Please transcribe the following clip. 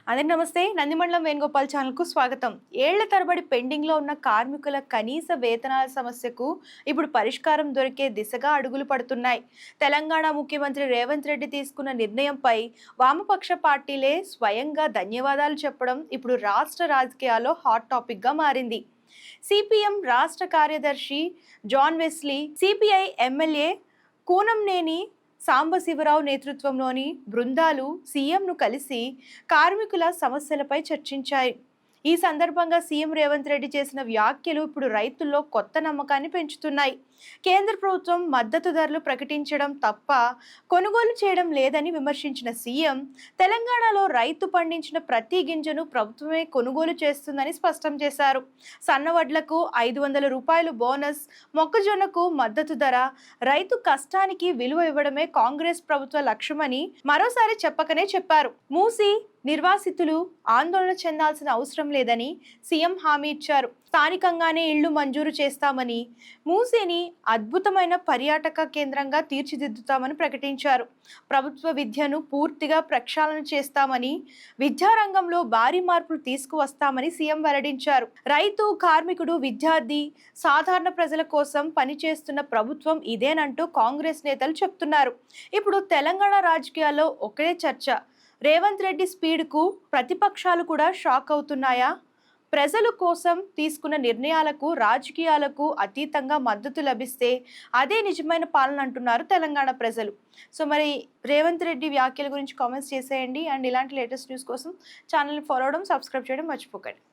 అందరికీ నమస్తే. నందిమండలం వేణుగోపాల్ ఛానల్‌కు స్వాగతం. ఏళ్ల తరబడి పెండింగ్‌లో ఉన్న కార్మికుల కనీస వేతనాల సమస్యకు ఇప్పుడు పరిష్కారం దొరికే దిశగా అడుగులు పడుతున్నాయి. తెలంగాణ ముఖ్యమంత్రి రేవంత్ రెడ్డి తీసుకున్న నిర్ణయంపై వామపక్ష పార్టీలే స్వయంగా ధన్యవాదాలు చెప్పడం ఇప్పుడు రాష్ట్ర రాజకీయాల్లో హాట్ టాపిక్‌గా మారింది. సిపిఎం రాష్ట్ర కార్యదర్శి జాన్ వెస్లీ, సిపిఐ ఎమ్మెల్యే కూనంనేని సాంబశివరావు నేతృత్వంలోని బృందాలు సీఎంను కలిసి కార్మికుల సమస్యలపై చర్చించాయి. ఈ సందర్భంగా సీఎం రేవంత్ రెడ్డి చేసిన వ్యాఖ్యలు ఇప్పుడు రైతుల్లో కొత్త నమ్మకాన్ని పెంచుతున్నాయి. కేంద్ర ప్రభుత్వం మద్దతు ధరలు ప్రకటించడం తప్ప కొనుగోలు చేయడం లేదని విమర్శించిన సీఎం, తెలంగాణలో రైతు పండించిన ప్రతి గింజను ప్రభుత్వమే కొనుగోలు చేస్తుందని స్పష్టం చేశారు. సన్నవడ్లకు 500 రూపాయలు బోనస్, మొక్కజొన్నకు మద్దతు ధర, రైతు కష్టానికి విలువ ఇవ్వడమే కాంగ్రెస్ ప్రభుత్వ లక్ష్యమని మరోసారి చెప్పకనే చెప్పారు. మూసి నిర్వాసితులు ఆందోళన చెందాల్సిన అవసరం లేదని సీఎం హామీ ఇచ్చారు. స్థానికంగానే ఇళ్లు మంజూరు చేస్తామని, మూసీని అద్భుతమైన పర్యాటక కేంద్రంగా తీర్చిదిద్దుతామని ప్రకటించారు. ప్రభుత్వ విద్యను పూర్తిగా ప్రక్షాళన చేస్తామని, విద్యారంగంలో భారీ మార్పులు తీసుకువస్తామని సీఎం వెల్లడించారు. రైతు, కార్మికుడు, విద్యార్థి, సాధారణ ప్రజల కోసం పనిచేస్తున్న ప్రభుత్వం ఇదేనంటూ కాంగ్రెస్ నేతలు చెప్తున్నారు. ఇప్పుడు తెలంగాణ రాజకీయాల్లో ఒకే చర్చ. రేవంత్ రెడ్డి స్పీడ్కు ప్రతిపక్షాలు కూడా షాక్ అవుతున్నాయా? ప్రజల కోసం తీసుకున్న నిర్ణయాలకు, రాజకీయాలకు అతీతంగా మద్దతు లభిస్తే అదే నిజమైన పాలన అంటున్నారు తెలంగాణ ప్రజలు. సో మరి రేవంత్ రెడ్డి వ్యాఖ్యల గురించి కామెంట్స్ చేసేయండి. అండ్ ఇలాంటి లేటెస్ట్ న్యూస్ కోసం ఛానల్ని ఫాలో అవడం, సబ్స్క్రైబ్ చేయడం మర్చిపోకండి.